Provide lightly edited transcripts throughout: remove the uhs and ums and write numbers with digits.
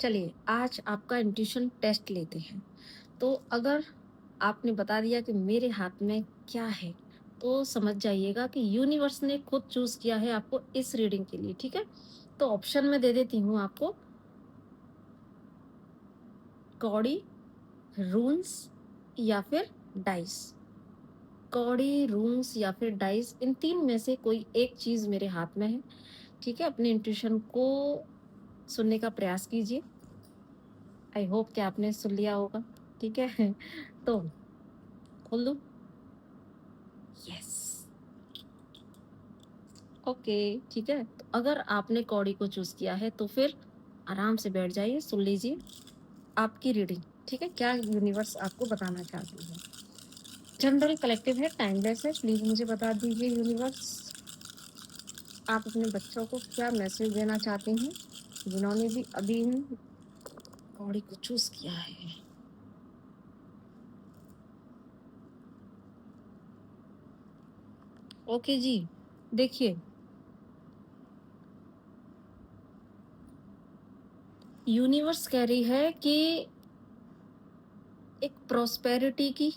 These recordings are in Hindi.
चलिए आज आपका इंट्यूशन टेस्ट लेते हैं। तो अगर आपने बता दिया कि मेरे हाथ में क्या है, तो समझ जाइएगा कि यूनिवर्स ने खुद चूज किया है आपको इस रीडिंग के लिए, ठीक है? तो ऑप्शन में दे देती हूँ आपको, कौड़ी, रून्स या फिर डाइस। कौड़ी, रून्स या फिर डाइस, इन तीन में से कोई एक चीज मेरे हाथ में है, ठीक है? अपने इंट्यूशन को सुनने का प्रयास कीजिए। आई होप कि आपने सुन लिया होगा, ठीक है? तो खोल दूं? यस। ओके, ठीक है। तो अगर आपने कौड़ी को चूज किया है तो फिर आराम से बैठ जाइए, सुन लीजिए आपकी रीडिंग, ठीक है? क्या यूनिवर्स आपको बताना चाहती है। जनरल कलेक्टिव है, टाइमलेस है। प्लीज मुझे बता दीजिए यूनिवर्स, आप अपने बच्चों को क्या मैसेज देना चाहते हैं, जिन्होंने भी अभी कौड़ी को चूज किया है। ओके जी, देखिए यूनिवर्स कह रही है कि एक प्रॉस्पेरिटी की,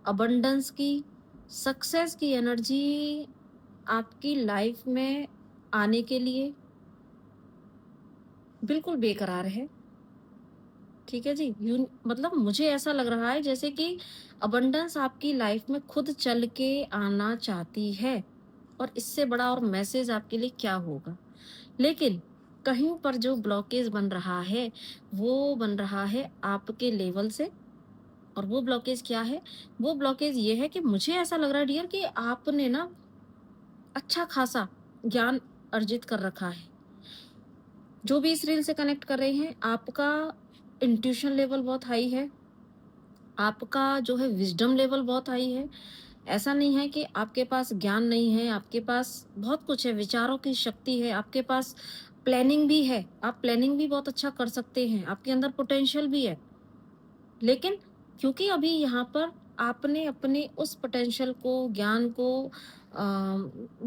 अबंडेंस की, सक्सेस की एनर्जी आपकी लाइफ में आने के लिए बिल्कुल बेकरार है, ठीक है जी। मतलब मुझे ऐसा लग रहा है जैसे कि अबंडेंस आपकी लाइफ में खुद चल के आना चाहती है, और इससे बड़ा और मैसेज आपके लिए क्या होगा। लेकिन कहीं पर जो ब्लॉकेज बन रहा है, वो बन रहा है आपके लेवल से। और वो ब्लॉकेज क्या है? वो ब्लॉकेज ये है कि मुझे ऐसा लग रहा है डियर कि आपने ना अच्छा खासा ज्ञान अर्जित कर रखा है। जो भी इस रील से कनेक्ट कर रहे हैं, आपका इंट्यूशन लेवल बहुत हाई है, आपका जो है विजडम लेवल बहुत हाई है। ऐसा नहीं है कि आपके पास ज्ञान नहीं है, आपके पास बहुत कुछ है, विचारों की शक्ति है, आपके पास प्लानिंग भी है, आप प्लानिंग भी बहुत अच्छा कर सकते हैं, आपके अंदर पोटेंशियल भी है। लेकिन क्योंकि अभी यहाँ पर आपने अपने उस पोटेंशियल को, ज्ञान को,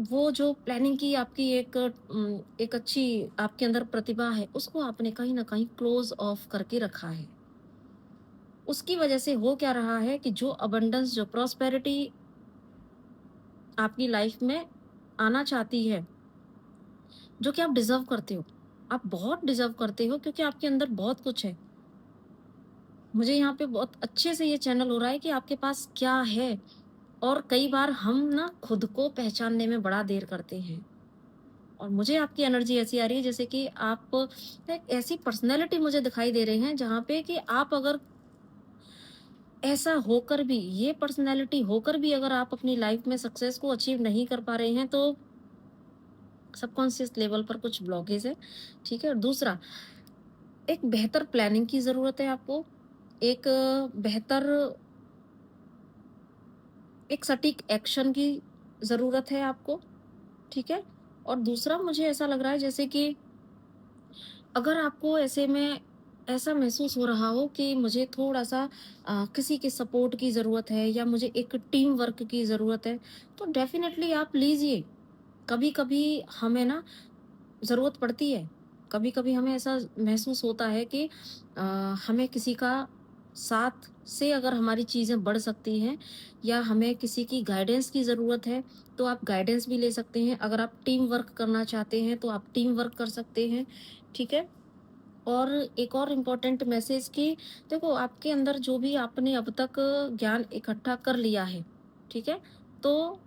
वो जो प्लानिंग की आपकी एक अच्छी आपके अंदर प्रतिभा है, उसको आपने कहीं न कहीं क्लोज़ ऑफ करके रखा है। उसकी वजह से हो क्या रहा है कि जो अबंडेंस, जो प्रॉस्पेरिटी आपकी लाइफ में आना चाहती है, जो कि आप डिज़र्व करते हो, आप बहुत डिज़र्व करते हो क्योंकि आपके अंदर बहुत कुछ है। मुझे यहाँ पे बहुत अच्छे से ये चैनल हो रहा है कि आपके पास क्या है। और कई बार हम ना खुद को पहचानने में बड़ा देर करते हैं, और मुझे आपकी एनर्जी ऐसी आ रही है जैसे कि आप एक ऐसी पर्सनैलिटी मुझे दिखाई दे रहे हैं जहाँ पे कि आप अगर ऐसा होकर भी, ये पर्सनैलिटी होकर भी अगर आप अपनी लाइफ में सक्सेस को अचीव नहीं कर पा रहे हैं, तो सबकॉन्शियस लेवल पर कुछ ब्लॉकेज है, ठीक है? और दूसरा, एक बेहतर प्लानिंग की ज़रूरत है आपको, एक बेहतर, एक सटीक एक्शन की ज़रूरत है आपको, ठीक है? और दूसरा, मुझे ऐसा लग रहा है जैसे कि अगर आपको ऐसे में ऐसा महसूस हो रहा हो कि मुझे थोड़ा-सा किसी के सपोर्ट की ज़रूरत है, या मुझे एक टीम वर्क की ज़रूरत है, तो डेफ़िनेटली आप लीजिए। कभी-कभी हमें ना ज़रूरत पड़ती है। कभी-कभी हमें ऐसा महसूस होता है कि अ, हमें किसी का साथ से अगर हमारी चीज़ें बढ़ सकती हैं, या हमें किसी की गाइडेंस की ज़रूरत है, तो आप गाइडेंस भी ले सकते हैं। अगर आप टीम वर्क करना चाहते हैं, तो आप टीम वर्क कर सकते हैं, ठीक है? और एक और इम्पोर्टेंट मैसेज कि देखो, आपके अंदर जो भी आपने अब तक ज्ञान इकट्ठा कर लिया है, ठीक है? तो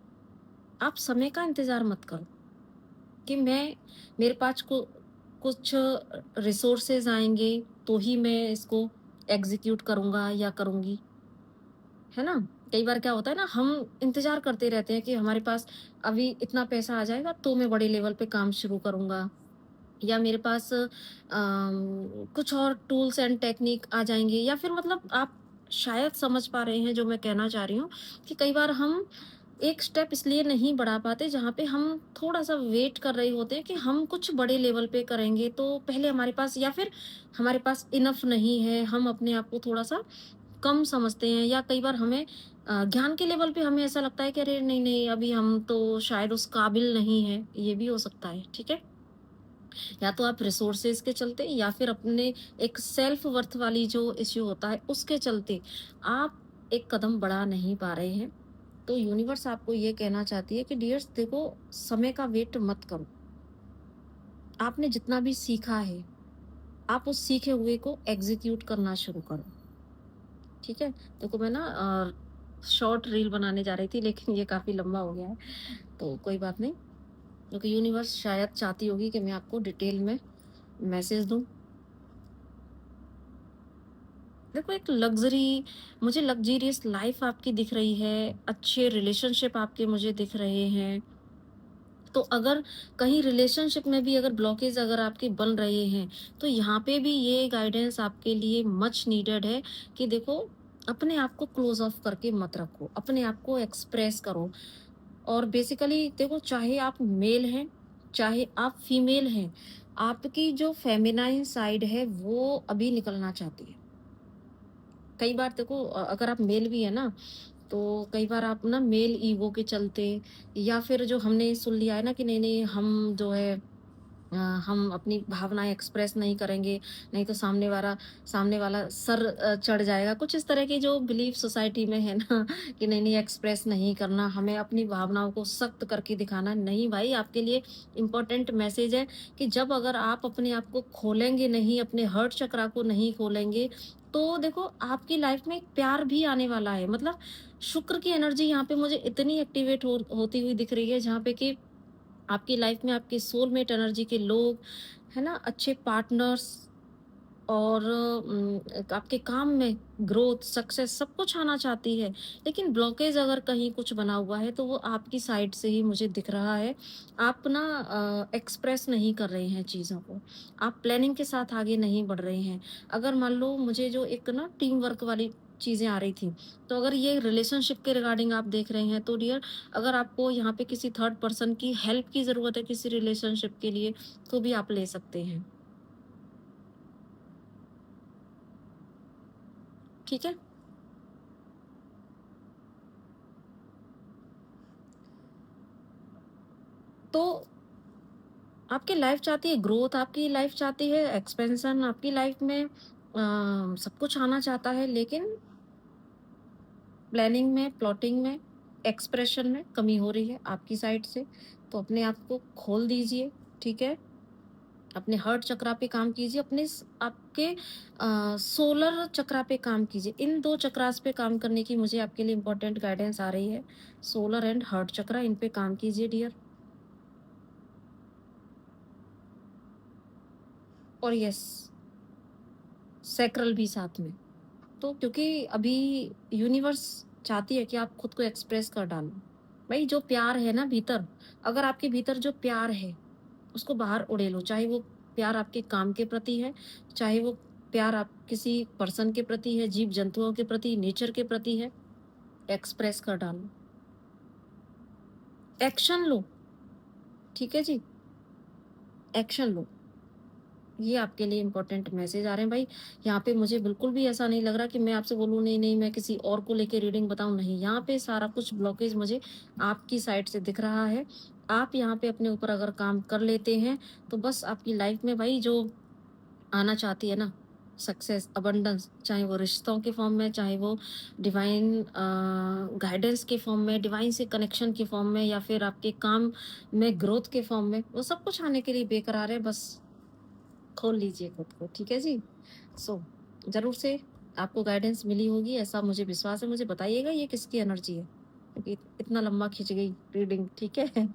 आप समय का इंतज़ार मत करो कि मेरे पास कुछ रिसोर्सेज आएँगे, तो ही मैं इसको एग्ज़ीक्यूट करूँगा या करूँगी, है ना? कई बार क्या होता है ना, हम इंतज़ार करते रहते हैं कि हमारे पास अभी इतना पैसा आ जाएगा तो मैं बड़े लेवल पे काम शुरू करूँगा, या मेरे पास कुछ और टूल्स एंड टेक्निक आ जाएँगे, या फिर मतलब आप शायद समझ पा रहे हैं जो मैं कहना चाह रही हूँ, कि कई बार हम एक स्टेप इसलिए नहीं बढ़ा पाते जहाँ पे हम थोड़ा-सा वेट कर रहे होते हैं कि हम कुछ बड़े लेवल पे करेंगे, तो पहले हमारे पास, या फिर हमारे पास इनफ नहीं है, हम अपने आप को थोड़ा-सा कम समझते हैं, या कई बार हमें ज्ञान के लेवल पे हमें ऐसा लगता है कि अरे नहीं, नहीं, अभी हम तो शायद उस काबिल नहीं हैं, ये भी हो सकता है, ठीक है? या तो आप रिसोर्सेज के चलते या फिर अपने एक सेल्फ वर्थ वाली जो इश्यू होता है उसके चलते आप एक कदम बढ़ा नहीं पा रहे हैं। तो यूनिवर्स आपको ये कहना चाहती है कि डियर्स देखो, समय का वेट मत करो। आपने जितना भी सीखा है, आप उस सीखे हुए को एग्जीक्यूट करना शुरू करो। ठीक है? देखो मैं ना शॉर्ट रील बनाने जा रही थी लेकिन ये काफ़ी लंबा हो गया है, तो कोई बात नहीं। क्योंकि यूनिवर्स शायद चाहती होगी कि मैं आपको डिटेल में मैसेज दूँ। देखो एक मुझे लग्ज़रियस लाइफ़ आपकी दिख रही है, अच्छे रिलेशनशिप आपके मुझे दिख रहे हैं। तो अगर कहीं रिलेशनशिप में भी अगर ब्लॉकेज अगर आपके बन रहे हैं, तो यहाँ पे भी ये गाइडेंस आपके लिए मच नीडेड है कि देखो, अपने आप को क्लोज़ ऑफ करके मत रखो, अपने आप को एक्सप्रेस करो। और बेसिकली देखो, चाहे आप मेल हैं, चाहे आप फीमेल हैं, आपकी जो फेमिनाइन साइड है वो अभी निकलना चाहती है। कई बार देखो अगर आप मेल भी है ना, तो कई बार आप ना मेल ईगो के चलते या फिर जो हमने सुन लिया है ना कि नहीं-नहीं हम जो है हम अपनी भावनाएँ एक्सप्रेस नहीं करेंगे, नहीं तो सामने वाला सर चढ़ जाएगा। कुछ इस तरह की जो बिलीफ सोसाइटी में है ना कि नहीं-नहीं एक्सप्रेस नहीं करना, हमें अपनी भावनाओं को सख्त करके दिखाना। नहीं भाई, आपके लिए इम्पोर्टेंट मैसेज है कि जब अगर आप अपने आप को खोलेंगे नहीं, अपने हर्ट चक्रा को नहीं खोलेंगे, तो देखो आपकी लाइफ में एक प्यार भी आने वाला है। मतलब शुक्र की एनर्जी यहाँ पे मुझे इतनी एक्टिवेट होती हुई दिख रही है, जहाँ पे कि आपकी लाइफ में आपके सोलमेट एनर्जी के लोग, है ना? अच्छे पार्टनर्स और आपके काम में ग्रोथ, सक्सेस सब कुछ आना चाहती है। लेकिन ब्लॉकेज अगर कहीं कुछ बना हुआ है, तो वो आपकी साइड से ही मुझे दिख रहा है। आप ना एक्सप्रेस नहीं कर रहे हैं चीज़ों को। आप प्लानिंग के साथ आगे नहीं बढ़ रहे हैं। अगर मान लो मुझे जो एक ना टीम वर्क वाली चीज़ें आ रही थी, तो अगर ये रिलेशनशिप के रिगार्डिंग आप देख रहे हैं, तो डियर, अगर आपको यहाँ पे किसी थर्ड पर्सन की हेल्प की ज़रूरत है किसी रिलेशनशिप के लिए, तो भी आप ले सकते हैं। ठीक है? तो आपकी लाइफ चाहती है ग्रोथ, आपकी लाइफ चाहती है एक्सपेंशन, आपकी लाइफ में सब कुछ आना चाहता है, लेकिन प्लानिंग में, प्लॉटिंग में, एक्सप्रेशन में कमी हो रही है आपकी साइड से। तो अपने आप को खोल दीजिए, ठीक है? अपने हार्ट चक्रा पे काम कीजिए, अपने आपके सोलर चक्रा पे काम कीजिए। इन 2 चक्रास पे काम करने की मुझे आपके लिए इम्पोर्टेंट गाइडेंस आ रही है। सोलर एंड हार्ट चक्रा, इन पे काम कीजिए डियर। और यस, सैक्रल भी साथ में। तो क्योंकि अभी यूनिवर्स चाहती है कि आप खुद को एक्सप्रेस कर डालो। भाई जो प्यार है ना भीतर, अगर आपके भीतर जो प्यार है, उसको बाहर उड़ेलो। चाहे वो प्यार आपके काम के प्रति है, चाहे वो प्यार आप किसी पर्सन के प्रति है, जीव-जंतुओं के प्रति, नेचर के प्रति है, एक्सप्रेस कर डालो। एक्शन लो, ठीक है जी? एक्शन लो। ये आपके लिए इम्पोर्टेंट मैसेज आ रहे हैं भाई। यहाँ पे मुझे बिल्कुल भी ऐसा नहीं लग रहा कि मैं आपसे बोलूँ नहीं, नहीं मैं किसी और को लेके रीडिंग बताऊँ, नहीं। यहाँ पे सारा कुछ ब्लॉकेज मुझे आपकी साइड से दिख रहा है। आप यहाँ पे अपने ऊपर अगर काम कर लेते हैं, तो बस आपकी लाइफ में भाई जो आना चाहती है ना, सक्सेस, अबंडेंस, चाहे वो रिश्तों के फॉर्म में, चाहे वो डिवाइन गाइडेंस के फॉर्म में, डिवाइन से कनेक्शन के फॉर्म में, या फिर आपके काम में ग्रोथ के फॉर्म में, वो सब कुछ आने के लिए बेकरार है। बस खोल लीजिए खुद को, ठीक है जी? सो ज़रूर से आपको गाइडेंस मिली होगी, ऐसा मुझे विश्वास है। मुझे बताइएगा ये किसकी एनर्जी है? क्योंकि इतना लंबा खिंच गई रीडिंग, ठीक है?